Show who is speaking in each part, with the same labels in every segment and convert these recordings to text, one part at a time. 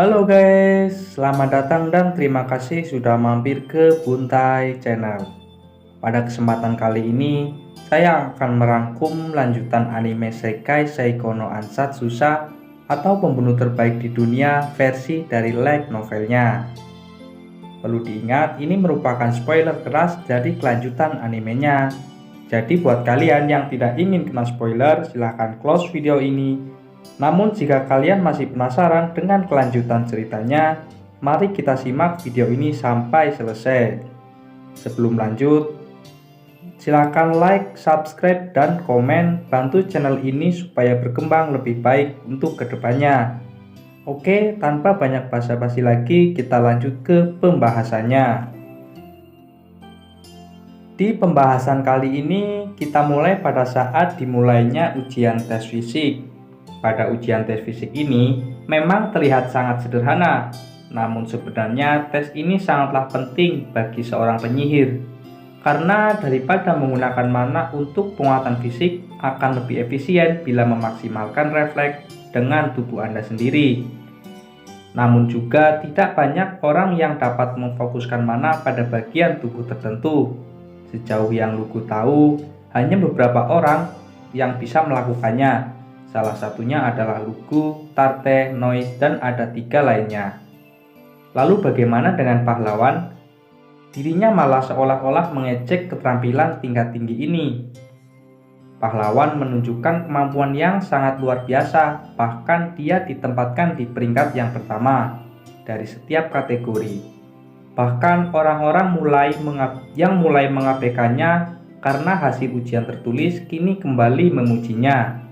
Speaker 1: Halo guys, selamat datang dan terima kasih sudah mampir ke Buntai Channel. Pada kesempatan kali ini, saya akan merangkum lanjutan anime Sekai Seiko no Ansatsusa atau pembunuh terbaik di dunia versi dari light novelnya. Perlu diingat, ini merupakan spoiler keras dari kelanjutan animenya. Jadi buat kalian yang tidak ingin kena spoiler, silahkan close video ini. Namun jika kalian masih penasaran dengan kelanjutan ceritanya, mari kita simak video ini sampai selesai. Sebelum lanjut, silakan like, subscribe, dan komen, bantu channel ini supaya berkembang lebih baik untuk kedepannya. Oke, tanpa banyak basa-basi lagi, kita lanjut ke pembahasannya. Di pembahasan kali ini, kita mulai pada saat dimulainya ujian tes fisik. Pada ujian tes fisik ini memang terlihat sangat sederhana, namun sebenarnya tes ini sangatlah penting bagi seorang penyihir. Karena daripada menggunakan mana untuk penguatan fisik akan lebih efisien bila memaksimalkan refleks dengan tubuh Anda sendiri. Namun juga tidak banyak orang yang dapat memfokuskan mana pada bagian tubuh tertentu. Sejauh yang Lugu tahu, hanya beberapa orang yang bisa melakukannya. Salah satunya adalah Lugu, Tarte, Noise, dan ada 3 lainnya. Lalu bagaimana dengan pahlawan? Dirinya malah seolah-olah mengecek keterampilan tingkat tinggi ini. Pahlawan menunjukkan kemampuan yang sangat luar biasa, bahkan dia ditempatkan di peringkat yang pertama dari setiap kategori. Bahkan orang-orang yang mulai mengabaikannya karena hasil ujian tertulis kini kembali memujinya.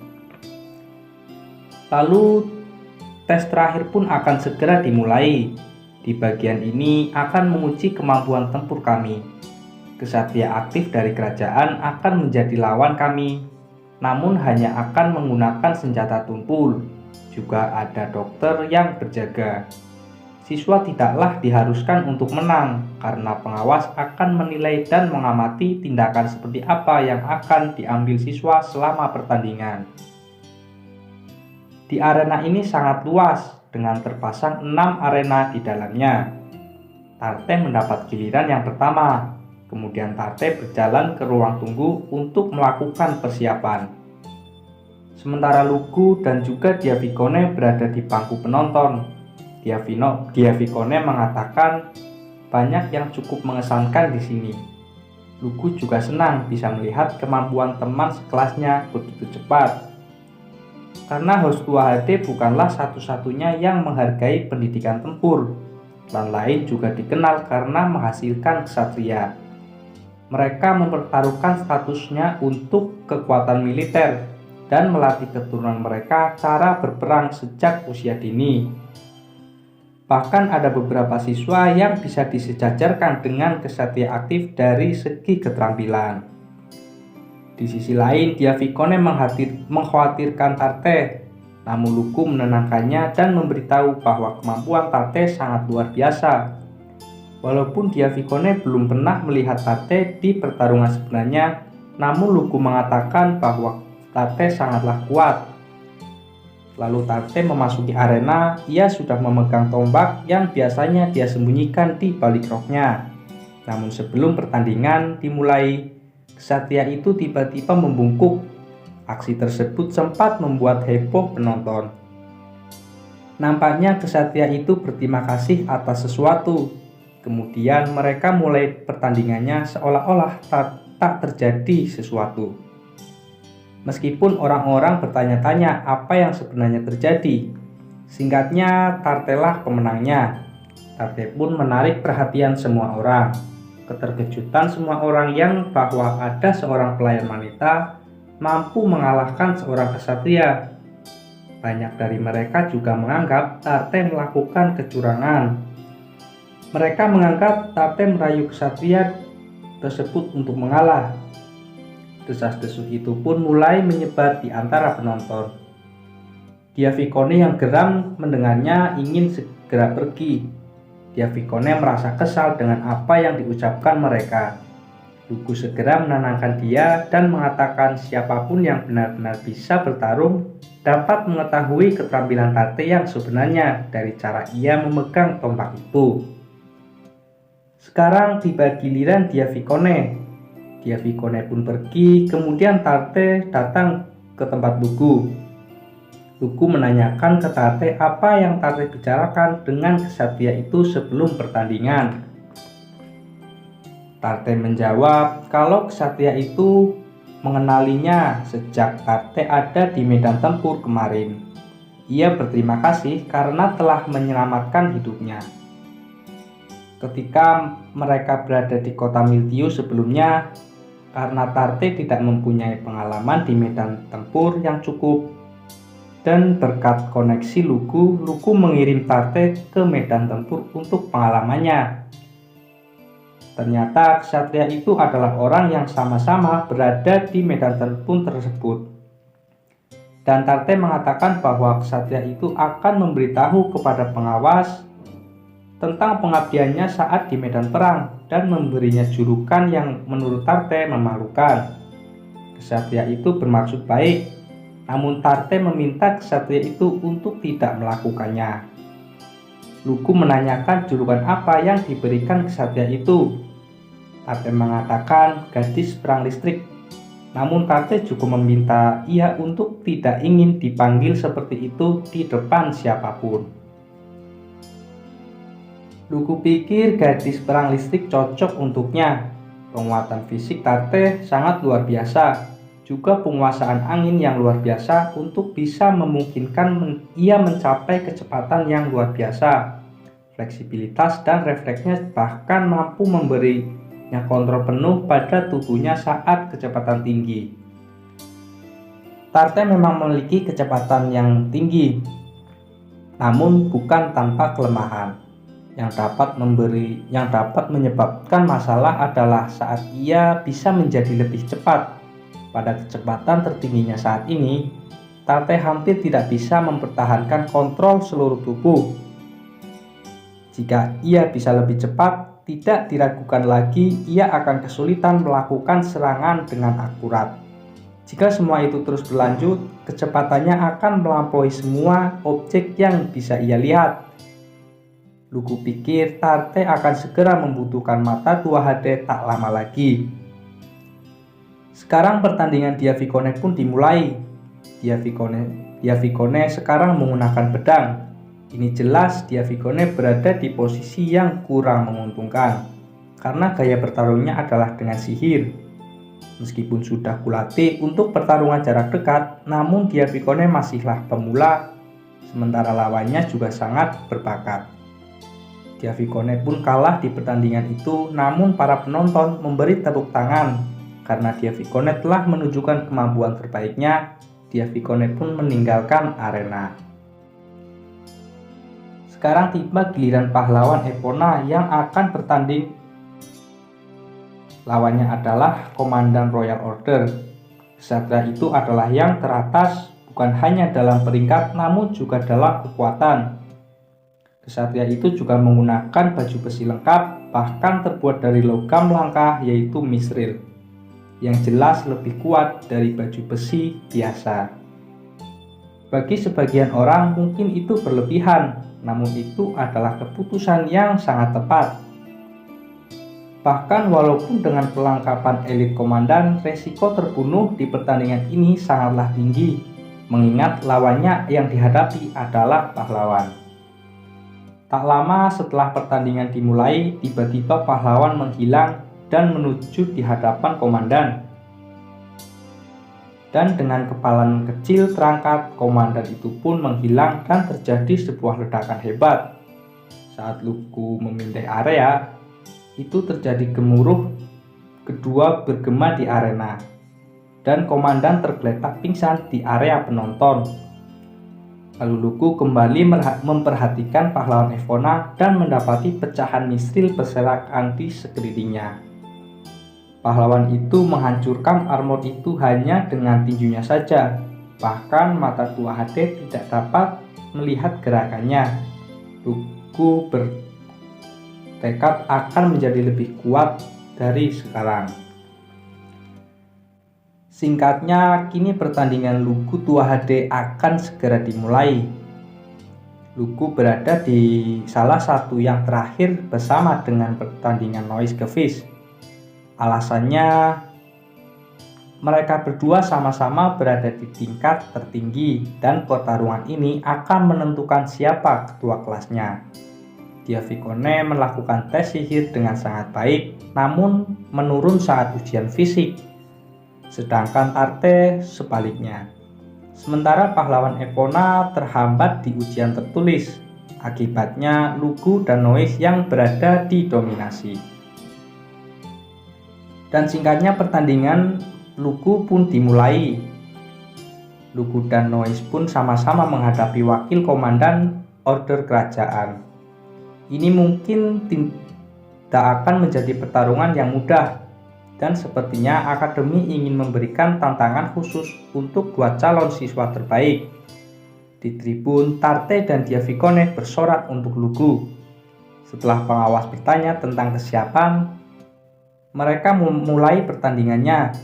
Speaker 1: Lalu tes terakhir pun akan segera dimulai. Di bagian ini akan menguji kemampuan tempur kami. Kesatria aktif dari kerajaan akan menjadi lawan kami, namun hanya akan menggunakan senjata tumpul. Juga ada dokter yang berjaga. Siswa tidaklah diharuskan untuk menang, karena pengawas akan menilai dan mengamati tindakan seperti apa yang akan diambil siswa selama pertandingan. Di arena ini sangat luas, dengan terpasang 6 arena di dalamnya. Tarte mendapat giliran yang pertama, kemudian Tarte berjalan ke ruang tunggu untuk melakukan persiapan. Sementara Lugu dan juga Diavikone berada di bangku penonton. Diavikone mengatakan banyak yang cukup mengesankan di sini. Lugu juga senang bisa melihat kemampuan teman sekelasnya begitu cepat. Karena Hostua HD bukanlah satu-satunya yang menghargai pendidikan tempur. Klan lain juga dikenal karena menghasilkan ksatria. Mereka mempertaruhkan statusnya untuk kekuatan militer dan melatih keturunan mereka cara berperang sejak usia dini. Bahkan ada beberapa siswa yang bisa disejajarkan dengan ksatria aktif dari segi keterampilan. Di sisi lain, Diavikone mengkhawatirkan Tarte, namun Lugu menenangkannya dan memberitahu bahwa kemampuan Tarte sangat luar biasa. Walaupun Diavikone belum pernah melihat Tarte di pertarungan sebenarnya, namun Lugu mengatakan bahwa Tarte sangatlah kuat. Lalu Tarte memasuki arena, ia sudah memegang tombak yang biasanya dia sembunyikan di balik roknya. Namun sebelum pertandingan dimulai, ksatria itu tiba-tiba membungkuk. Aksi tersebut sempat membuat heboh penonton. Nampaknya ksatria itu berterima kasih atas sesuatu. Kemudian mereka mulai pertandingannya seolah-olah tak terjadi sesuatu. Meskipun orang-orang bertanya-tanya apa yang sebenarnya terjadi. Singkatnya, Tartelah pemenangnya. Tarte pun menarik perhatian semua orang. Keterkejutan semua orang yang bahwa ada seorang pelayan wanita mampu mengalahkan seorang ksatria. Banyak dari mereka juga menganggap Tarte melakukan kecurangan. Mereka menganggap Tarte merayu ksatria tersebut untuk mengalah. Desas-desus itu pun mulai menyebar di antara penonton. Diavikone yang geram mendengarnya ingin segera pergi. Diavikone merasa kesal dengan apa yang diucapkan mereka. Lugu segera menenangkan dia dan mengatakan siapapun yang benar-benar bisa bertarung dapat mengetahui keterampilan Tarte yang sebenarnya dari cara ia memegang tombak itu. Sekarang tiba giliran Diavikone. Diavikone pun pergi, kemudian Tarte datang ke tempat Lugu. Lugu menanyakan ke Tarte apa yang Tarte bicarakan dengan kesatria itu sebelum pertandingan. Tarte menjawab kalau kesatria itu mengenalinya sejak Tarte ada di medan tempur kemarin. Ia berterima kasih karena telah menyelamatkan hidupnya. Ketika mereka berada di kota Miltiu sebelumnya, karena Tarte tidak mempunyai pengalaman di medan tempur yang cukup, dan berkat koneksi Lugu mengirim Tarte ke medan tempur untuk pengalamannya. Ternyata ksatria itu adalah orang yang sama-sama berada di medan tempur tersebut. Dan Tarte mengatakan bahwa ksatria itu akan memberitahu kepada pengawas tentang pengabdiannya saat di medan perang dan memberinya julukan yang menurut Tarte memalukan. Ksatria itu bermaksud baik, namun Tarte meminta ksatria itu untuk tidak melakukannya. Lugu menanyakan julukan apa yang diberikan ksatria itu. Tarte mengatakan gadis perang listrik. Namun Tarte juga meminta ia untuk tidak ingin dipanggil seperti itu di depan siapapun. Lugu pikir gadis perang listrik cocok untuknya. Penguatan fisik Tarte sangat luar biasa. Juga penguasaan angin yang luar biasa untuk bisa memungkinkan ia mencapai kecepatan yang luar biasa. Fleksibilitas dan refleksnya bahkan mampu memberinya kontrol penuh pada tubuhnya saat kecepatan tinggi. Tarte memang memiliki kecepatan yang tinggi, namun bukan tanpa kelemahan. Yang dapat menyebabkan masalah adalah saat ia bisa menjadi lebih cepat. Pada kecepatan tertingginya saat ini, Tarte hampir tidak bisa mempertahankan kontrol seluruh tubuh. Jika ia bisa lebih cepat, tidak diragukan lagi ia akan kesulitan melakukan serangan dengan akurat. Jika semua itu terus berlanjut, kecepatannya akan melampaui semua objek yang bisa ia lihat. Lugu pikir Tarte akan segera membutuhkan mata 2HD tak lama lagi. Sekarang pertandingan Diavikone pun dimulai. Diavikone sekarang menggunakan pedang. Ini jelas Diavikone berada di posisi yang kurang menguntungkan, karena gaya bertarungnya adalah dengan sihir. Meskipun sudah kulatih untuk pertarungan jarak dekat, namun Diavikone masihlah pemula, sementara lawannya juga sangat berbakat. Diavikone pun kalah di pertandingan itu, namun para penonton memberi tepuk tangan, karena Diavikone telah menunjukkan kemampuan terbaiknya. Diavikone pun meninggalkan arena. Sekarang tiba giliran pahlawan Epona yang akan bertanding. Lawannya adalah Komandan Royal Order. Ksatria itu adalah yang teratas bukan hanya dalam peringkat namun juga dalam kekuatan. Ksatria itu juga menggunakan baju besi lengkap, bahkan terbuat dari logam langka yaitu misril, yang jelas lebih kuat dari baju besi biasa. Bagi sebagian orang mungkin itu berlebihan, namun itu adalah keputusan yang sangat tepat. Bahkan walaupun dengan perlengkapan elit komandan, resiko terbunuh di pertandingan ini sangatlah tinggi, mengingat lawannya yang dihadapi adalah pahlawan. Tak lama setelah pertandingan dimulai, tiba-tiba pahlawan menghilang dan menuju di hadapan komandan. Dan dengan kepalan kecil terangkat, komandan itu pun menghilang dan terjadi sebuah ledakan hebat. Saat Lugu memindai area, itu terjadi gemuruh kedua bergema di arena, dan komandan tergeletak pingsan di area penonton. Lalu Lugu kembali memperhatikan pahlawan Epona dan mendapati pecahan misril berserakan di sekelilingnya. Pahlawan itu menghancurkan armor itu hanya dengan tinjunya saja. Bahkan mata 2HD tidak dapat melihat gerakannya. Lugu bertekad akan menjadi lebih kuat dari sekarang. Singkatnya, kini pertandingan Lugu Tua HD akan segera dimulai. Lugu berada di salah satu yang terakhir bersama dengan pertandingan Noise Gevis. Alasannya, mereka berdua sama-sama berada di tingkat tertinggi dan pertarungan ini akan menentukan siapa ketua kelasnya. Diavikone melakukan tes sihir dengan sangat baik, namun menurun saat ujian fisik. Sedangkan Tarte sebaliknya. Sementara pahlawan Epona terhambat di ujian tertulis. Akibatnya Lugu dan Noise yang berada di dominasi. Dan singkatnya pertandingan Lugu pun dimulai. Lugu dan Noise pun sama-sama menghadapi wakil komandan order kerajaan. Ini mungkin tidak akan menjadi pertarungan yang mudah. Dan sepertinya akademi ingin memberikan tantangan khusus untuk dua calon siswa terbaik. Di tribun, Tarte dan Diavikone bersorak untuk Lugu. Setelah pengawas bertanya tentang kesiapan, mereka memulai pertandingannya.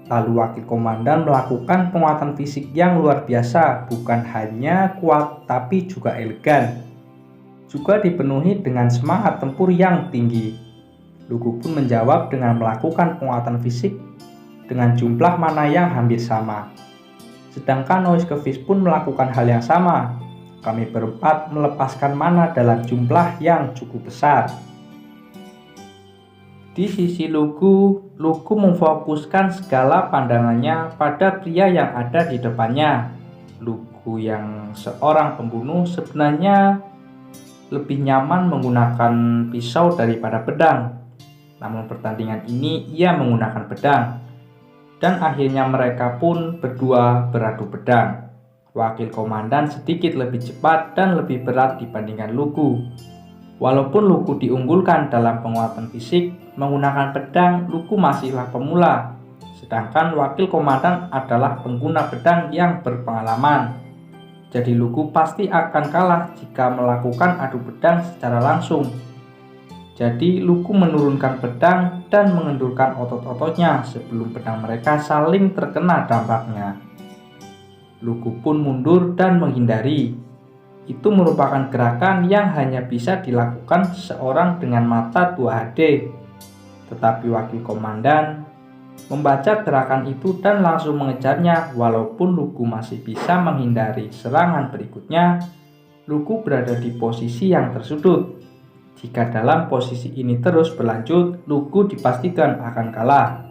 Speaker 1: Lalu wakil komandan melakukan penguatan fisik yang luar biasa, bukan hanya kuat tapi juga elegan. Juga dipenuhi dengan semangat tempur yang tinggi. Lugu pun menjawab dengan melakukan penguatan fisik dengan jumlah mana yang hampir sama. Sedangkan Noise Gevis pun melakukan hal yang sama. Kami berempat melepaskan mana dalam jumlah yang cukup besar. Di sisi Lugu memfokuskan segala pandangannya pada pria yang ada di depannya. Lugu yang seorang pembunuh sebenarnya lebih nyaman menggunakan pisau daripada pedang. Namun pertandingan ini ia menggunakan pedang. Dan akhirnya mereka pun berdua beradu pedang. Wakil komandan sedikit lebih cepat dan lebih berat dibandingkan Lugu. Walaupun Lugu diunggulkan dalam penguatan fisik, menggunakan pedang Lugu masihlah pemula. Sedangkan wakil komandan adalah pengguna pedang yang berpengalaman. Jadi Lugu pasti akan kalah jika melakukan adu pedang secara langsung. Jadi Lugu menurunkan pedang dan mengendurkan otot-ototnya sebelum pedang mereka saling terkena dampaknya. Lugu pun mundur dan menghindari. Itu merupakan gerakan yang hanya bisa dilakukan seseorang dengan mata 2HD. Tetapi wakil komandan membaca gerakan itu dan langsung mengejarnya. Walaupun Lugu masih bisa menghindari serangan berikutnya, Lugu berada di posisi yang tersudut. Jika dalam posisi ini terus berlanjut, Lugu dipastikan akan kalah.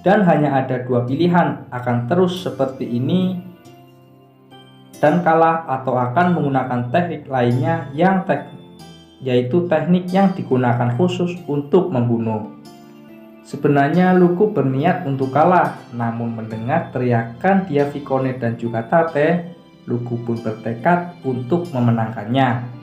Speaker 1: Dan hanya ada dua pilihan, akan terus seperti ini dan kalah atau akan menggunakan teknik lainnya yaitu teknik yang digunakan khusus untuk membunuh. Sebenarnya Lugu berniat untuk kalah, namun mendengar teriakan Diavikone dan juga Tarte, Lugu pun bertekad untuk memenangkannya.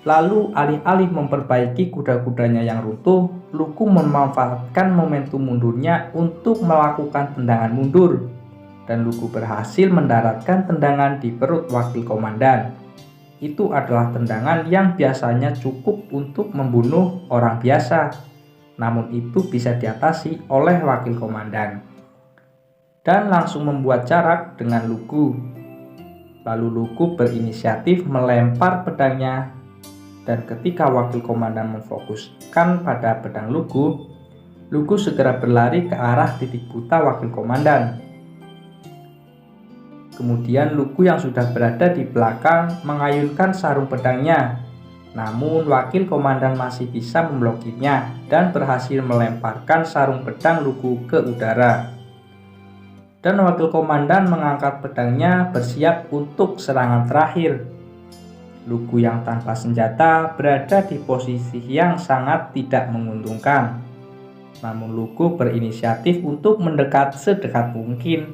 Speaker 1: Lalu alih-alih memperbaiki kuda-kudanya yang runtuh, Lugu memanfaatkan momentum mundurnya untuk melakukan tendangan mundur. Dan Lugu berhasil mendaratkan tendangan di perut wakil komandan. Itu adalah tendangan yang biasanya cukup untuk membunuh orang biasa. Namun itu bisa diatasi oleh wakil komandan. Dan langsung membuat jarak dengan Lugu. Lalu Lugu berinisiatif melempar pedangnya. Dan ketika wakil komandan memfokuskan pada pedang Lugu, Lugu segera berlari ke arah titik buta wakil komandan. Kemudian Lugu yang sudah berada di belakang mengayunkan sarung pedangnya. Namun wakil komandan masih bisa memblokirnya dan berhasil melemparkan sarung pedang Lugu ke udara. Dan wakil komandan mengangkat pedangnya bersiap untuk serangan terakhir. Lugu yang tanpa senjata berada di posisi yang sangat tidak menguntungkan. Namun Lugu berinisiatif untuk mendekat sedekat mungkin,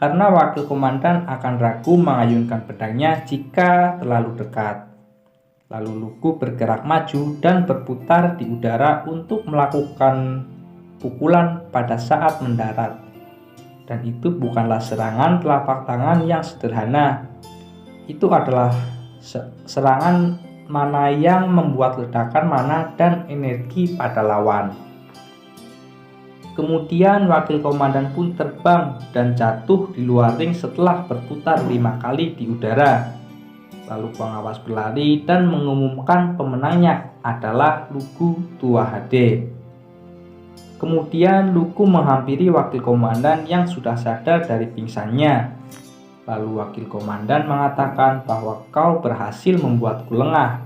Speaker 1: karena wakil komandan akan ragu mengayunkan pedangnya jika terlalu dekat. Lalu Lugu bergerak maju dan berputar di udara untuk melakukan pukulan pada saat mendarat. Dan itu bukanlah serangan telapak tangan yang sederhana. Itu adalah serangan mana yang membuat ledakan mana dan energi pada lawan. Kemudian wakil komandan pun terbang dan jatuh di luar ring setelah berputar 5 kali di udara. Lalu pengawas berlari dan mengumumkan pemenangnya adalah Lugu Tua HD. Kemudian Lugu menghampiri wakil komandan yang sudah sadar dari pingsannya. Lalu wakil komandan mengatakan bahwa kau berhasil membuatku lengah.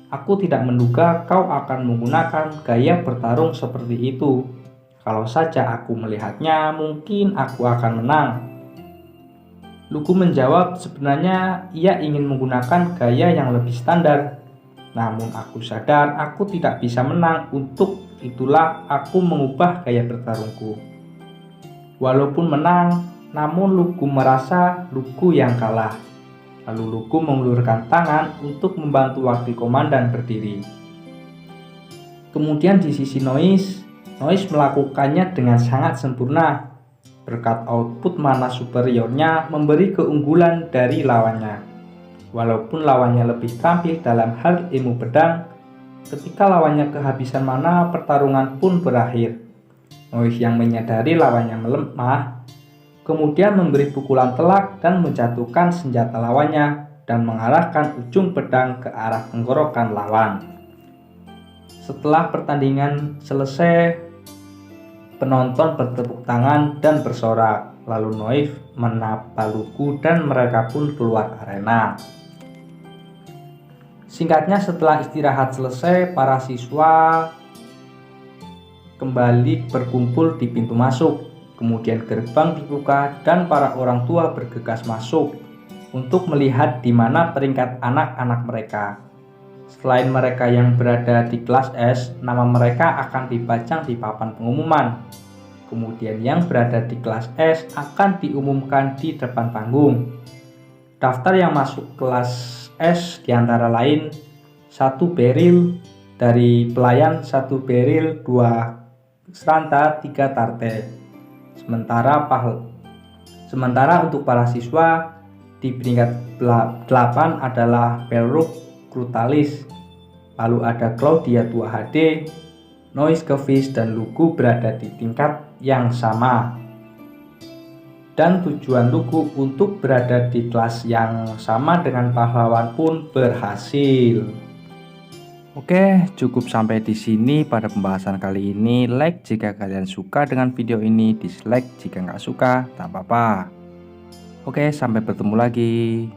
Speaker 1: Aku tidak menduga kau akan menggunakan gaya bertarung seperti itu. Kalau saja aku melihatnya, mungkin aku akan menang. Lugu menjawab, sebenarnya ia ingin menggunakan gaya yang lebih standar. Namun aku sadar aku tidak bisa menang, untuk itulah aku mengubah gaya bertarungku. Walaupun menang, namun Lugu merasa Lugu yang kalah. Lalu Lugu mengulurkan tangan untuk membantu wakil komandan berdiri. Kemudian di sisi Noise melakukannya dengan sangat sempurna. Berkat output mana superiornya memberi keunggulan dari lawannya. Walaupun lawannya lebih terampil dalam hal ilmu pedang, ketika lawannya kehabisan mana, pertarungan pun berakhir. Noise yang menyadari lawannya melemah, kemudian memberi pukulan telak dan menjatuhkan senjata lawannya dan mengarahkan ujung pedang ke arah tenggorokan lawan. Setelah pertandingan selesai, penonton bertepuk tangan dan bersorak. Lalu Noise menapa Lugu dan mereka pun keluar arena. Singkatnya, setelah istirahat selesai, para siswa kembali berkumpul di pintu masuk. Kemudian gerbang dibuka dan para orang tua bergegas masuk untuk melihat di mana peringkat anak-anak mereka. Selain mereka yang berada di kelas S, nama mereka akan dipajang di papan pengumuman. Kemudian yang berada di kelas S akan diumumkan di depan panggung. Daftar yang masuk kelas S diantara lain 1 beril dari pelayan, 1 beril, 2 seranta, 3 tarte. Sementara untuk para siswa di peringkat 8 adalah Pelruk Crutalis, lalu ada Claudia Tua HD, Noise Kevis dan Lugu berada di tingkat yang sama. Dan tujuan Lugu untuk berada di kelas yang sama dengan pahlawan pun berhasil. Oke, cukup sampai di sini pada pembahasan kali ini. Like jika kalian suka dengan video ini, dislike jika nggak suka, tak apa-apa. Oke, sampai bertemu lagi.